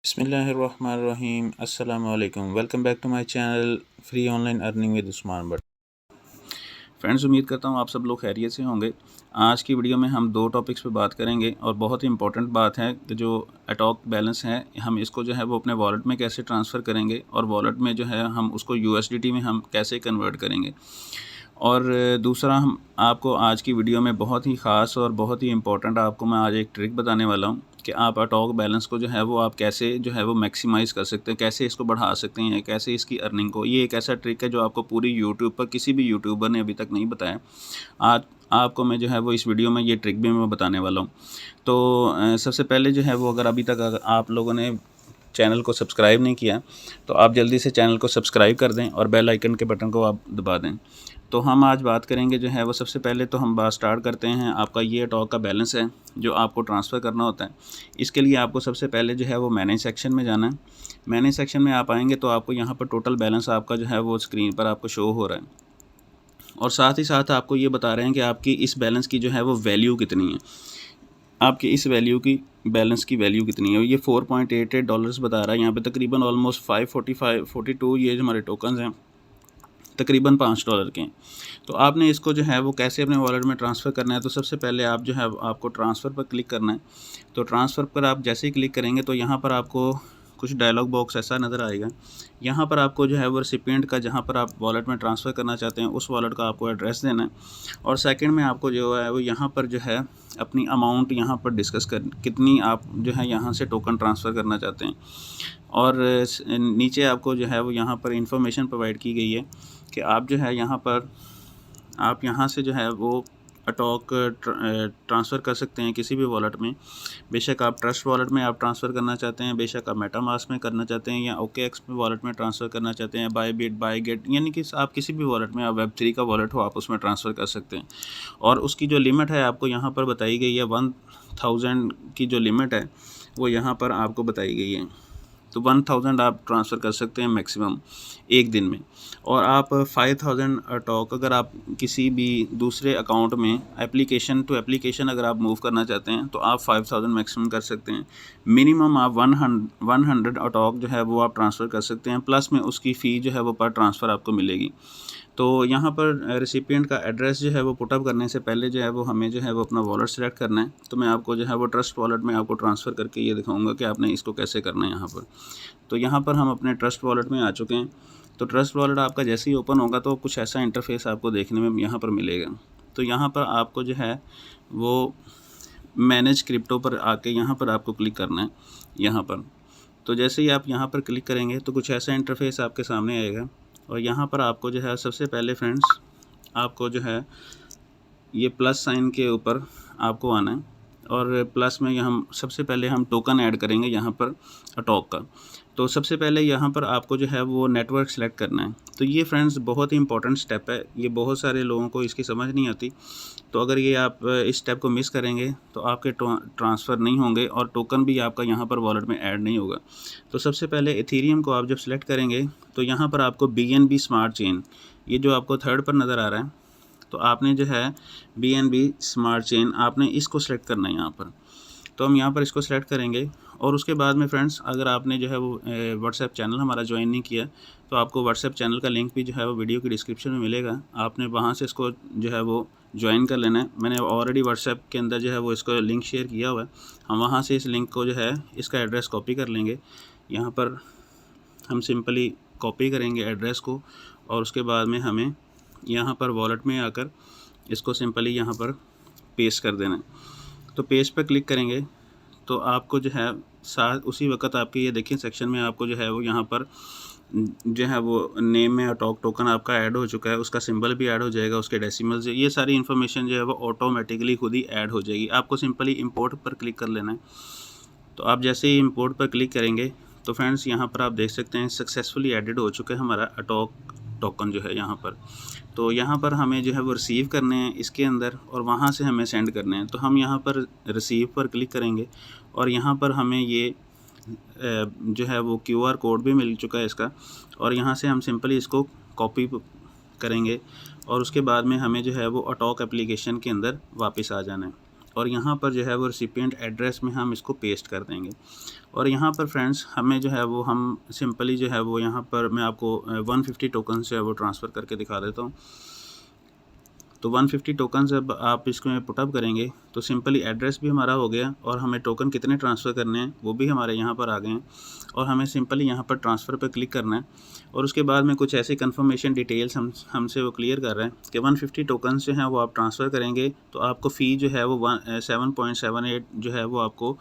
बिस्मिल्लाहिर्रहमानिर्रहीम अस्सलाम वालेकुम। Welcome back to my channel free online earning with Usman Bhatt. Friends, उम्मीद करता हूँ आप सब लोग खैरियत से होंगे। आज की वीडियो में हम दो टॉपिक्स पे बात करेंगे और बहुत ही इंपॉर्टेंट बात है कि जो अटॉक बैलेंस है हम इसको जो है वो अपने वॉलेट में कैसे ट्रांसफ़र करेंगे और वॉलेट में जो है हम उसको USDT में हम कैसे कन्वर्ट करेंगे। और दूसरा, हम आपको आज की वीडियो में बहुत ही ख़ास और बहुत ही इम्पोर्टेंट आपको मैं आज एक ट्रिक बताने वाला हूँ कि आप अटॉक बैलेंस को जो है वो आप कैसे जो है वो मैक्सिमाइज़ कर सकते हैं, कैसे इसको बढ़ा सकते हैं, कैसे इसकी अर्निंग को। ये एक ऐसा ट्रिक है जो आपको पूरी यूट्यूब पर किसी भी यूट्यूबर ने अभी तक नहीं बताया। आज आपको मैं जो है वो इस वीडियो में ये ट्रिक भी मैं बताने वाला हूँ। तो सबसे पहले जो है वो अगर अभी तक अगर आप लोगों ने चैनल को सब्सक्राइब नहीं किया तो आप जल्दी से चैनल को सब्सक्राइब कर दें और बेल आइकन के बटन को आप दबा दें। तो हम आज बात करेंगे जो है वो सबसे पहले तो हम बात स्टार्ट करते हैं। आपका ये अटॉक का बैलेंस है जो आपको ट्रांसफ़र करना होता है। इसके लिए आपको सबसे पहले जो है वो मैनेज सेक्शन में जाना है। मैनेज सेक्शन में आप आएंगे तो आपको यहाँ पर टोटल बैलेंस आपका जो है वो स्क्रीन पर आपको शो हो रहा है और साथ ही साथ आपको ये बता रहे हैं कि आपकी इस बैलेंस की जो है वो वैल्यू कितनी है। आपकी इस वैल्यू की बैलेंस की वैल्यू कितनी है। ये $4.88 बता रहा है। यहाँ पे तकरीबन ऑलमोस्ट 545-42 ये जो हमारे टोकन्स हैं तकरीबन $5 के हैं। तो आपने इसको जो है वो कैसे अपने वॉलेट में ट्रांसफ़र करना है। तो सबसे पहले आप जो है आपको ट्रांसफ़र पर क्लिक करना है। तो ट्रांसफ़र पर आप जैसे ही क्लिक करेंगे तो यहाँ पर आपको कुछ डायलॉग बॉक्स ऐसा नज़र आएगा। यहाँ पर आपको जो है वो रिसिपिएंट का जहाँ पर आप वॉलेट में ट्रांसफ़र करना चाहते हैं उस वॉलेट का आपको एड्रेस देना है और सेकंड में आपको जो है वो यहाँ पर जो है अपनी अमाउंट यहाँ पर डिस्कस कर कितनी आप जो है यहाँ से टोकन ट्रांसफ़र करना चाहते हैं। और नीचे आपको जो है वो यहाँ पर इंफॉर्मेशन प्रोवाइड की गई है कि आप जो है यहाँ पर आप यहाँ से जो है वो अटॉक ट्रांसफ़र कर सकते हैं किसी भी वॉलेट में। बेशक आप ट्रस्ट वॉलेट में आप ट्रांसफ़र करना चाहते हैं, बेशक आप मेटामास्क में करना चाहते हैं या OKX में वॉलेट में ट्रांसफ़र करना चाहते हैं, बायबिट, बायगेट, यानी कि आप किसी भी वॉलेट में, आप Web3 का वॉलेट हो आप उसमें ट्रांसफ़र कर सकते हैं। और उसकी जो लिमिट है आपको यहाँ पर बताई गई है 1000 की जो लिमिट है वो यहाँ पर आपको बताई गई है। तो 1000 आप ट्रांसफ़र कर सकते हैं मैक्सिमम एक दिन में। और आप 5000 अटॉक अगर आप किसी भी दूसरे अकाउंट में एप्लीकेशन टू एप्लीकेशन अगर आप मूव करना चाहते हैं तो आप 5000 मैक्सिमम कर सकते हैं। मिनिमम आप 100 अटॉक जो है वो आप ट्रांसफ़र कर सकते हैं, प्लस में उसकी फ़ी जो है वो पर ट्रांसफ़र आपको मिलेगी। तो यहाँ पर रेसिपिएंट का एड्रेस जो है वो पुटअप करने से पहले जो है वो हमें जो है वो अपना वॉलेट सेलेक्ट करना है। तो मैं आपको जो है वो ट्रस्ट वॉलेट में आपको ट्रांसफ़र करके ये दिखाऊंगा कि आपने इसको कैसे करना है यहाँ पर। तो यहाँ पर हम अपने ट्रस्ट वॉलेट में आ चुके हैं। तो ट्रस्ट वॉलेट आपका जैसे ही ओपन होगा तो कुछ ऐसा इंटरफेस आपको देखने में यहाँ पर मिलेगा। तो यहाँ पर आपको जो है वो मैनेज क्रिप्टो पर आके यहाँ पर आपको क्लिक करना है यहाँ पर। तो जैसे ही आप यहाँ पर क्लिक करेंगे तो कुछ ऐसा इंटरफेस आपके सामने आएगा और यहाँ पर आपको जो है सबसे पहले फ्रेंड्स आपको जो है ये प्लस साइन के ऊपर आपको आना है और प्लस में हम सबसे पहले हम टोकन ऐड करेंगे यहाँ पर अटॉक का। तो सबसे पहले यहाँ पर आपको जो है वो नेटवर्क सेलेक्ट करना है। तो ये फ्रेंड्स बहुत ही इंपॉर्टेंट स्टेप है, ये बहुत सारे लोगों को इसकी समझ नहीं आती। तो अगर ये आप इस स्टेप को मिस करेंगे तो आपके ट्रांसफ़र नहीं होंगे और टोकन भी आपका यहाँ पर वॉलेट में ऐड नहीं होगा। तो सबसे पहले इथेरियम को आप जब सेलेक्ट करेंगे तो यहाँ पर आपको BNB स्मार्ट चेन, ये जो आपको थर्ड पर नज़र आ रहा है, तो आपने जो है BNB स्मार्ट चेन आपने इसको सेलेक्ट करना है यहाँ पर। तो हम यहाँ पर इसको सेलेक्ट करेंगे और उसके बाद में फ्रेंड्स अगर आपने जो है वो व्हाट्सएप चैनल हमारा ज्वाइन नहीं किया तो आपको व्हाट्सएप चैनल का लिंक भी जो है वो वीडियो की डिस्क्रिप्शन में मिलेगा। आपने वहाँ से इसको जो है वो ज्वाइन कर लेना है। मैंने ऑलरेडी व्हाट्सएप के अंदर जो है वो इसको लिंक शेयर किया हुआ है। हम वहाँ से इस लिंक को जो है इसका एड्रेस कॉपी कर लेंगे। यहाँ पर हम सिंपली कॉपी करेंगे एड्रेस को और उसके बाद में हमें यहाँ पर वॉलेट में आकर इसको सिंपली यहाँ पर पेस्ट कर देना है। तो पेस्ट पर क्लिक करेंगे तो आपको जो है साथ उसी वक्त आपके ये देखिए सेक्शन में आपको जो है वो यहाँ पर जो है वो नेम में अटॉक टोकन आपका ऐड हो चुका है, उसका सिंबल भी ऐड हो जाएगा, उसके डेसिमल्स, ये सारी इन्फॉर्मेशन जो है वो ऑटोमेटिकली खुद ही ऐड हो जाएगी। आपको सिंपली इंपोर्ट पर क्लिक कर लेना है। तो आप जैसे ही इंपोर्ट पर क्लिक करेंगे तो फ्रेंड्स यहाँ पर आप देख सकते हैं सक्सेसफुली एडिड हो चुका है हमारा अटॉक टोकन जो है यहाँ पर। तो यहाँ पर हमें जो है वो रिसीव करने हैं इसके अंदर और वहाँ से हमें सेंड करने हैं। तो हम यहाँ पर रिसीव पर क्लिक करेंगे और यहाँ पर हमें ये जो है वो QR कोड भी मिल चुका है इसका और यहाँ से हम सिंपली इसको कॉपी करेंगे और उसके बाद में हमें जो है वो अटॉक एप्लीकेशन के अंदर वापस आ जाना है। और यहाँ पर जो है वो रिसिपिएंट एड्रेस में हम इसको पेस्ट कर देंगे। और यहाँ पर फ्रेंड्स हमें जो है वो हम सिंपली जो है वो यहाँ पर मैं आपको 150 टोकन जो है वो ट्रांसफ़र करके दिखा देता हूँ। तो 150 टोकन जब आप इसको पुटअप करेंगे तो सिंपली एड्रेस भी हमारा हो गया और हमें टोकन कितने ट्रांसफ़र करने हैं वो भी हमारे यहाँ पर आ गए हैं। और हमें सिंपली यहाँ पर ट्रांसफ़र पर क्लिक करना है और उसके बाद में कुछ ऐसी कंफर्मेशन डिटेल्स हमसे वो क्लियर कर रहे हैं कि 150 टोकन जो हैं वो आप ट्रांसफ़र करेंगे तो आपको फ़ी जो है वो 7.78 जो है वो आपको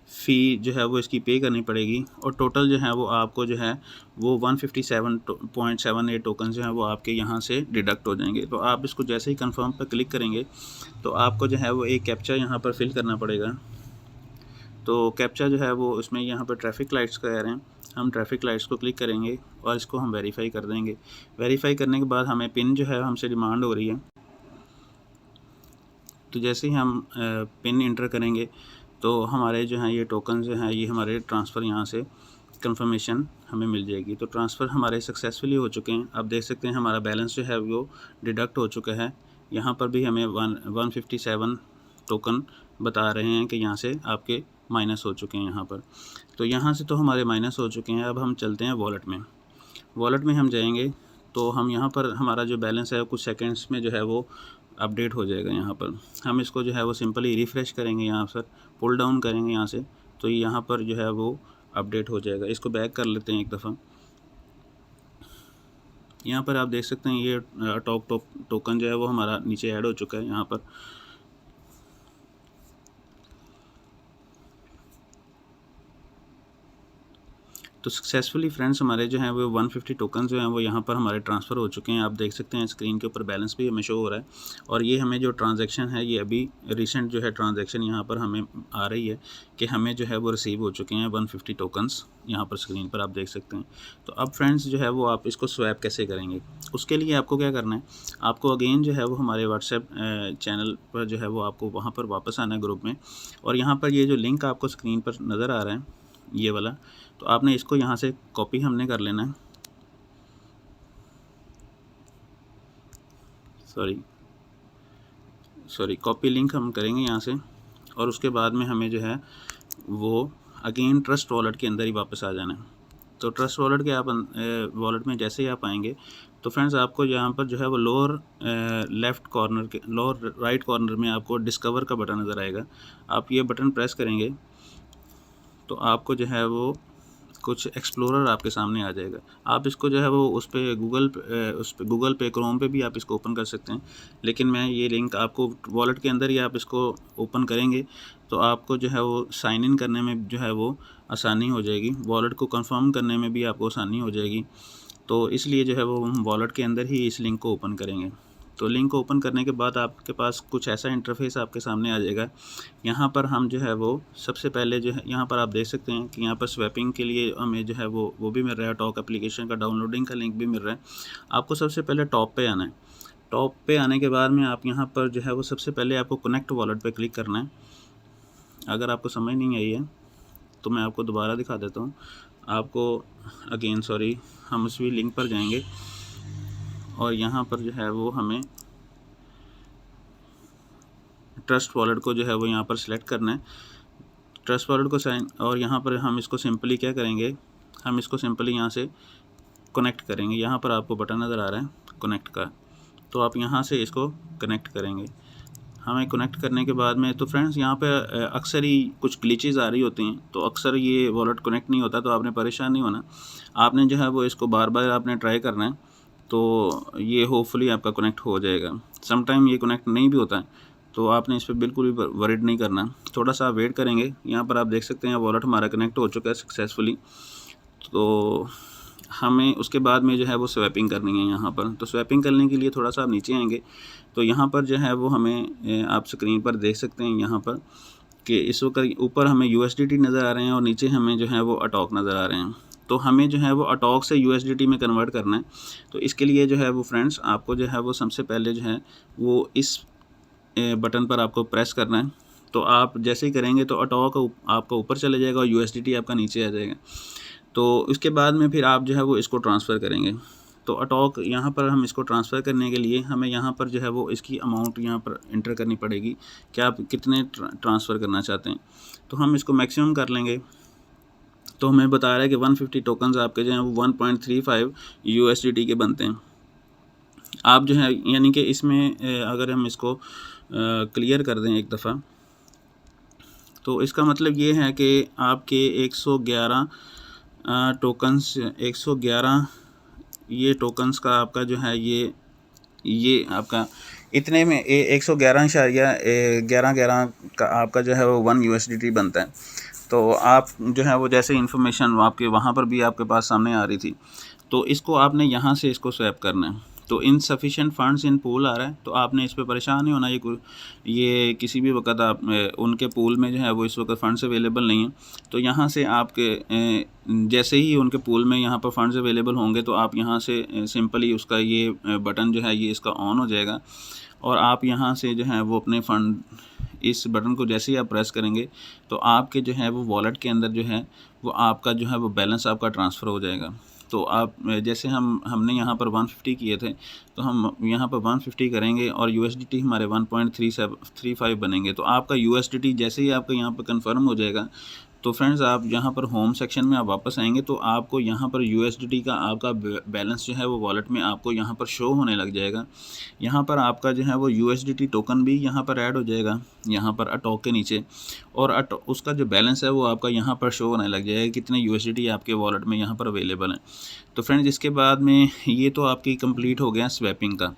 फ़ी जो है वो इसकी पे करनी पड़ेगी। और टोटल जो है वो आपको जो है वो 157.78 टोकन जो हैं वो आपके यहाँ से डिडक्ट हो जाएंगे। तो आप इसको जैसे ही कंफर्म पर क्लिक करेंगे तो आपको जो है वो एक कैप्चा यहाँ पर फिल करना पड़ेगा। तो कैप्चा जो है वो उसमें यहाँ पर ट्रैफिक लाइट्स कह रहे हैं, हम ट्रैफिक लाइट्स को क्लिक करेंगे और इसको हम वेरीफाई कर देंगे। वेरीफाई करने के बाद हमें पिन जो है हमसे डिमांड हो रही है, तो जैसे ही हम पिन इंटर करेंगे तो हमारे जो हैं ये टोकन जो हैं ये हमारे ट्रांसफ़र यहाँ से कंफर्मेशन हमें मिल जाएगी। तो ट्रांसफ़र हमारे सक्सेसफुली हो चुके हैं। आप देख सकते हैं हमारा बैलेंस जो है वो डिडक्ट हो चुका है। यहाँ पर भी हमें 157 टोकन बता रहे हैं कि यहाँ से आपके माइनस हो चुके हैं यहाँ पर। तो यहाँ से तो हमारे माइनस हो चुके हैं। अब हम चलते हैं वॉलेट में। वॉलेट में हम जाएंगे तो हम यहाँ पर हमारा जो बैलेंस है कुछ सेकंड्स में जो है वो अपडेट हो जाएगा। यहाँ पर हम इसको जो है वो सिंपली रिफ़्रेश करेंगे, यहाँ पर पुल डाउन करेंगे यहाँ से, तो यहाँ पर जो है वो अपडेट हो जाएगा। इसको बैक कर लेते हैं एक दफ़ा। यहाँ पर आप देख सकते हैं ये टोकन जो है वो हमारा नीचे ऐड हो चुका है यहाँ पर। तो सक्सेसफुली फ्रेंड्स हमारे जो हैं वो 150 टोकन जो हैं वो यहाँ पर हमारे ट्रांसफ़र हो चुके हैं। आप देख सकते हैं स्क्रीन के ऊपर बैलेंस भी हमें शो हो रहा है। और ये हमें जो ट्रांजैक्शन है ये अभी रिसेंट जो है ट्रांजैक्शन यहाँ पर हमें आ रही है कि हमें जो है वो रिसीव हो चुके हैं 150 टोकन्स, यहाँ पर स्क्रीन पर आप देख सकते हैं। तो अब फ्रेंड्स जो है वो आप इसको स्वैप कैसे करेंगे, उसके लिए आपको क्या करना है, आपको अगेन जो है वो हमारे व्हाट्सएप चैनल पर जो है वो आपको वहाँ पर वापस आना है ग्रुप में। और यहाँ पर ये जो लिंक आपको स्क्रीन पर नज़र आ रहा है ये वाला, तो आपने इसको यहाँ से कॉपी हमने कर लेना है। सॉरी कॉपी लिंक हम करेंगे यहाँ से। और उसके बाद में हमें जो है वो अगेन ट्रस्ट वॉलेट के अंदर ही वापस आ जाना है। तो ट्रस्ट वॉलेट के आप वॉलेट में जैसे ही आप आएंगे तो फ्रेंड्स आपको यहाँ पर जो है वो लोअर लेफ़्ट कॉर्नर के लोअर राइट कॉर्नर में आपको डिस्कवर का बटन नज़र आएगा। आप ये बटन प्रेस करेंगे तो आपको जो है वो कुछ एक्सप्लोरर आपके सामने आ जाएगा। आप इसको जो है वो उस पर गूगल पे क्रोम पे भी आप इसको ओपन कर सकते हैं, लेकिन मैं ये लिंक आपको वॉलेट के अंदर ही आप इसको ओपन करेंगे तो आपको जो है वो साइन इन करने में जो है वो आसानी हो जाएगी, वॉलेट को कंफर्म करने में भी आपको आसानी हो जाएगी। तो इसलिए जो है वो हम वॉलेट के अंदर ही इस लिंक को ओपन करेंगे। तो लिंक को ओपन करने के बाद आपके पास कुछ ऐसा इंटरफेस आपके सामने आ जाएगा। यहाँ पर हम जो है वो सबसे पहले जो है यहाँ पर आप देख सकते हैं कि यहाँ पर स्वैपिंग के लिए हमें जो है वो भी मिल रहा है, टॉक एप्लीकेशन का डाउनलोडिंग का लिंक भी मिल रहा है। आपको सबसे पहले टॉप पे आना है। टॉप पे आने के बाद में आप यहाँ पर जो है वो सबसे पहले आपको कनेक्ट वॉलेट पे क्लिक करना है। अगर आपको समझ नहीं आई है तो मैं आपको दोबारा दिखा देता हूँ। आपको अगेन हम उसी लिंक पर जाएंगे और यहाँ पर जो है वो हमें ट्रस्ट वॉलेट को जो है वो यहाँ पर सिलेक्ट करना है। ट्रस्ट वॉलेट को साइन और यहाँ पर हम इसको सिंपली क्या करेंगे, हम इसको सिंपली यहाँ से कनेक्ट करेंगे। यहाँ पर आपको बटन नज़र आ रहा है कनेक्ट का, तो आप यहाँ से इसको कनेक्ट करेंगे। हमें कनेक्ट करने के बाद में तो फ्रेंड्स यहाँ पे अक्सर ही कुछ ग्लिचेस आ रही होती हैं, तो अक्सर ये वॉलेट कनेक्ट नहीं होता, तो आपने परेशान नहीं होना। आपने जो है वो इसको बार बार आपने ट्राई करना है, तो ये होपफुली आपका कनेक्ट हो जाएगा। समटाइम ये कनेक्ट नहीं भी होता है, तो आपने इस पर बिल्कुल भी वरीड नहीं करना, थोड़ा सा वेट करेंगे। यहाँ पर आप देख सकते हैं वॉलेट हमारा कनेक्ट हो चुका है सक्सेसफुली। तो हमें उसके बाद में जो है वो स्वैपिंग करनी है यहाँ पर। तो स्वैपिंग करने के लिए थोड़ा सा आप नीचे आएंगे तो यहाँ पर जो है वो हमें आप स्क्रीन पर देख सकते हैं यहाँ पर कि इस वक्त ऊपर हमें USDT नज़र आ रहे हैं और नीचे हमें जो है वो अटॉक नज़र आ रहे हैं। तो हमें जो है वो अटॉक से USDT में कन्वर्ट करना है। तो इसके लिए जो है वो फ्रेंड्स आपको जो है वो सबसे पहले जो है वो इस बटन पर आपको प्रेस करना है। तो आप जैसे ही करेंगे तो अटॉक आपका ऊपर चले जाएगा और USDT आपका नीचे आ जाएगा। तो उसके बाद में फिर आप जो है वो इसको ट्रांसफ़र करेंगे। तो अटॉक यहाँ पर हम इसको ट्रांसफ़र करने के लिए हमें यहाँ पर जो है वो इसकी अमाउंट यहाँ पर इंटर करनी पड़ेगी कि आप कितने ट्रांसफ़र करना चाहते हैं। तो हम इसको मैक्सिमम कर लेंगे। तो हमें बता रहा है कि 150 टोकन्स आपके जो हैं वो 1.35 USDT के बनते हैं। आप जो है यानी कि इसमें अगर हम इसको क्लियर कर दें एक दफ़ा, तो इसका मतलब ये है कि आपके 111 टोकन्स 111 ये टोकन्स का आपका जो है ये आपका इतने में 111.11 का आपका जो है वो 1 USDT बनता है। तो आप जो है वो जैसे इन्फॉर्मेशन आपके वहाँ पर भी आपके पास सामने आ रही थी, तो इसको आपने यहाँ से इसको स्वैप करना है। तो इनसफिशिएंट फंड्स इन पूल आ रहा है, तो आपने इस पे परेशान नहीं होना। ये किसी भी वक्त आप उनके पूल में जो है वो इस वक्त फ़ंड्स अवेलेबल नहीं है, तो यहाँ से आपके जैसे ही उनके पूल में यहाँ पर फ़ंड्स अवेलेबल होंगे तो आप यहाँ से सिंपली उसका ये बटन जो है ये इसका ऑन हो जाएगा और आप यहाँ से जो है वो अपने फ़ंड इस बटन को जैसे ही आप प्रेस करेंगे तो आपके जो है वो वॉलेट के अंदर जो है वो आपका जो है वो बैलेंस आपका ट्रांसफ़र हो जाएगा। तो आप जैसे हमने यहाँ पर 150 किए थे, तो हम यहाँ पर 150 करेंगे और USDT हमारे 1.35 बनेंगे। तो आपका USDT जैसे ही आपका यहाँ पर कंफर्म हो जाएगा, तो फ्रेंड्स आप यहाँ पर होम सेक्शन में आप वापस आएंगे तो आपको यहाँ पर USDT का आपका बैलेंस जो है वो वॉलेट में आपको यहाँ पर शो होने लग जाएगा। यहाँ पर आपका जो है वो USDT टोकन भी यहाँ पर ऐड हो जाएगा, यहाँ पर अटॉक के नीचे, और उसका जो बैलेंस है वो आपका यहाँ पर शो होने लग जाएगा कितने USDT आपके वॉलेट में यहाँ पर अवेलेबल हैं। तो फ्रेंड्स इसके बाद में ये तो आपकी कंप्लीट हो गया स्वैपिंग का,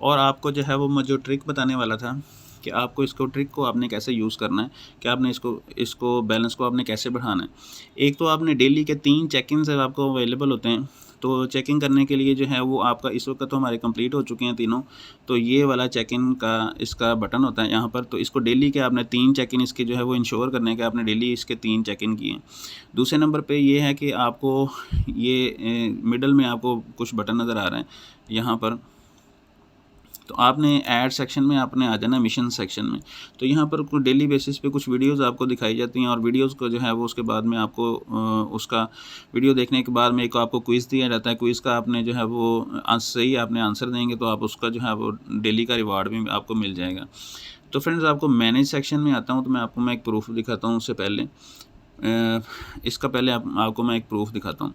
और आपको जो है वो मैं जो ट्रिक बताने वाला था कि आपको इसको ट्रिक को आपने कैसे यूज़ करना है, कि आपने इसको बैलेंस को आपने कैसे बढ़ाना है। एक तो आपने डेली के 3 चेक-इन आपको अवेलेबल होते हैं, तो चेक-इन करने के लिए जो है वो आपका इस वक्त तो हमारे कंप्लीट हो चुके हैं तीनों, तो ये वाला चेक-इन का इसका बटन होता है यहाँ पर, तो इसको डेली के आपने 3 चेक-इन इसके जो है वो इंश्योर करने के आपने डेली इसके 3 चेक-इन किए। दूसरे नंबर पे ये है कि आपको ये मिडल में आपको कुछ बटन नज़र आ रहे हैं यहाँ पर, तो आपने ऐड सेक्शन में आपने आ जाना मिशन सेक्शन में। तो यहाँ पर कुछ डेली बेसिस पे कुछ वीडियोस आपको दिखाई जाती हैं, और वीडियोस को जो है वो उसके बाद में आपको उसका वीडियो देखने के बाद में एक आपको क्विज़ दिया जाता है। क्विज़ का आपने जो है वो सही आपने आंसर देंगे तो आप उसका जो है वो डेली का रिवार्ड भी आपको मिल जाएगा। तो फ्रेंड्स आपको मैनेज सेक्शन में आता हूँ, तो मैं एक प्रूफ दिखाता हूँ। उससे पहले इसका पहले आपको मैं एक प्रूफ दिखाता हूँ।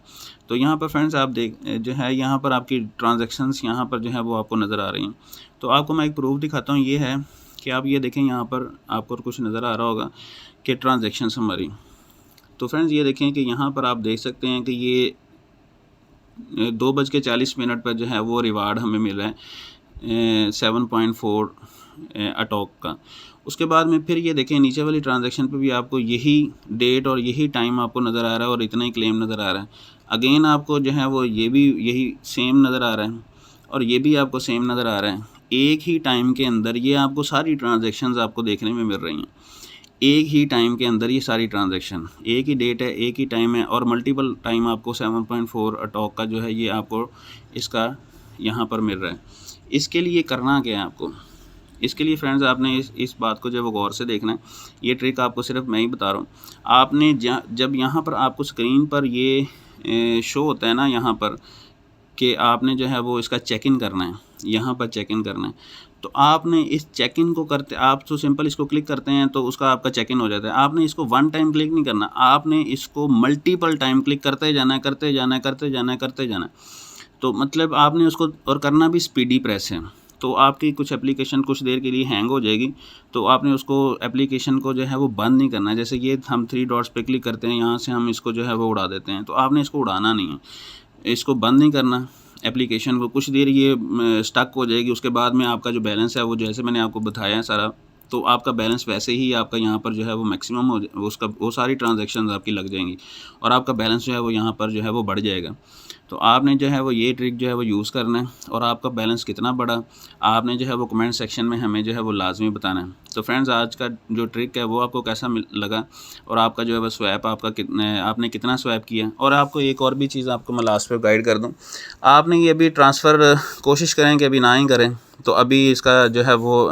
तो यहाँ पर फ्रेंड्स आप जो है यहाँ पर आपकी ट्रांजैक्शंस यहाँ पर जो है वो आपको नज़र आ रही हैं। तो आपको मैं एक प्रूफ दिखाता हूँ, ये है कि आप ये देखें यहाँ पर आपको कुछ नज़र आ रहा होगा कि ट्रांजैक्शंस हमारी। तो फ्रेंड्स ये देखें कि यहाँ पर आप देख सकते हैं कि ये 2:40 पर जो है वो रिवार्ड हमें मिल रहा है 7.4 अटॉक का। उसके बाद में फिर ये देखें नीचे वाली ट्रांजैक्शन पे भी आपको यही डेट और यही टाइम आपको नज़र आ रहा है और इतना ही क्लेम नज़र आ रहा है। अगेन आपको जो है वो ये भी यही सेम नज़र आ रहा है और ये भी आपको सेम नज़र आ रहा है। एक ही टाइम के अंदर ये आपको सारी ट्रांजैक्शंस आपको देखने में मिल रही हैं। एक ही टाइम के अंदर ये सारी ट्रांजैक्शन, एक ही डेट है, एक ही टाइम है, और मल्टीपल टाइम आपको 7.4 अटॉक का जो है ये आपको इसका यहाँ पर मिल रहा है। इसके लिए करना क्या है आपको? इसके लिए फ्रेंड्स आपने इस बात को जब गौर से देखना है। ये ट्रिक आपको सिर्फ मैं ही बता रहा हूँ। आपने जब यहाँ पर आपको स्क्रीन पर ये शो होता है ना यहाँ पर कि आपने जो है वो इसका चेक इन करना है, यहाँ पर चेक इन करना है, तो आपने इस चेक इन को करते आप तो सिंपल इसको क्लिक करते हैं तो उसका आपका चेक इन हो जाता है। आपने इसको वन टाइम क्लिक नहीं करना, आपने इसको मल्टीपल टाइम क्लिक करते जाना है, करते जाना है, करते जाना है, करते जाना है। तो मतलब आपने उसको और करना भी स्पीडी प्रेस है। तो आपकी कुछ एप्लीकेशन कुछ देर के लिए हैंग हो जाएगी, तो आपने उसको एप्लीकेशन को जो है वो बंद नहीं करना है। जैसे ये हम 3 डॉट्स पे क्लिक करते हैं, यहाँ से हम इसको जो है वो उड़ा देते हैं, तो आपने इसको उड़ाना नहीं है, इसको बंद नहीं करना एप्लीकेशन को। कुछ देर ये स्टक हो जाएगी, उसके बाद में आपका जो बैलेंस है वो जैसे मैंने आपको बताया है सारा, तो आपका बैलेंस वैसे ही आपका यहाँ पर जो है वो मैक्सिमम हो उसका वो सारी ट्रांजैक्शंस आपकी लग जाएंगी और आपका बैलेंस जो है वो यहाँ पर जो है वो बढ़ जाएगा। तो आपने जो है वो ये ट्रिक जो है वो यूज़ करना है, और आपका बैलेंस कितना बढ़ा आपने जो है वो कमेंट सेक्शन में हमें जो है वो लाजमी बताना है। तो फ्रेंड्स आज का जो ट्रिक है वो आपको कैसा लगा, और आपका जो है वो स्वैप आपका आपने कितना स्वैप किया। और आपको एक और भी चीज़ आपको मैं लास्ट पे गाइड कर दूँ, आपने ये अभी ट्रांसफ़र कोशिश करें कि अभी ना ही करें, तो अभी इसका जो है वो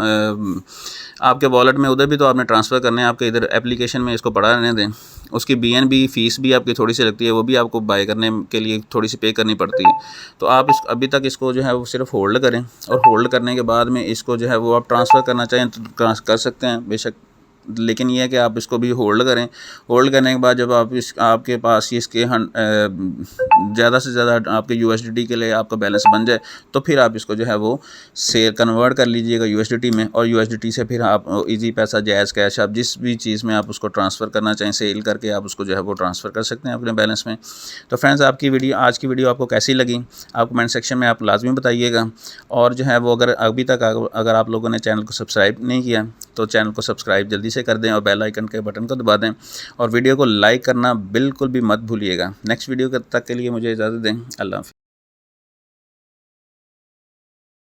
आपके वॉलेट में उधर भी तो आपने ट्रांसफ़र करने हैं, आपके इधर एप्लीकेशन में इसको पड़ा रहने दें। उसकी BNB फ़ीस भी आपकी थोड़ी सी लगती है, वो भी आपको बाय करने के लिए थोड़ी सी पे करनी पड़ती है। तो आप इस अभी तक इसको जो है वो सिर्फ होल्ड करें, और होल्ड करने के बाद में इसको जो है वो आप ट्रांसफ़र करना चाहें तो कर सकते हैं बेशक, लेकिन ये है कि आप इसको भी होल्ड करें। होल्ड करने के बाद जब आप आपके पास इसके ज़्यादा से ज़्यादा आपके USDT के लिए आपका बैलेंस बन जाए, तो फिर आप इसको जो है वो से कन्वर्ट कर लीजिएगा USDT में, और USDT से फिर आप इजी पैसा, जायज़ कैश, आप जिस भी चीज़ में आप उसको ट्रांसफ़र करना चाहें, सेल करके आप उसको जो है वो ट्रांसफ़र कर सकते हैं अपने बैलेंस में। तो फ्रेंड्स, आज की वीडियो आपको कैसी लगी, आप कमेंट सेक्शन में आप लाजमी बताइएगा। और जो है वो अगर अभी तक अगर आप लोगों ने चैनल को सब्सक्राइब नहीं किया तो चैनल को सब्सक्राइब जल्दी से कर दें और बेल आइकन के बटन को दबा दें, और वीडियो को लाइक करना बिल्कुल भी मत भूलिएगा। नेक्स्ट वीडियो तक के लिए मुझे इजाज़त दें। अल्लाह हाफ़िज़।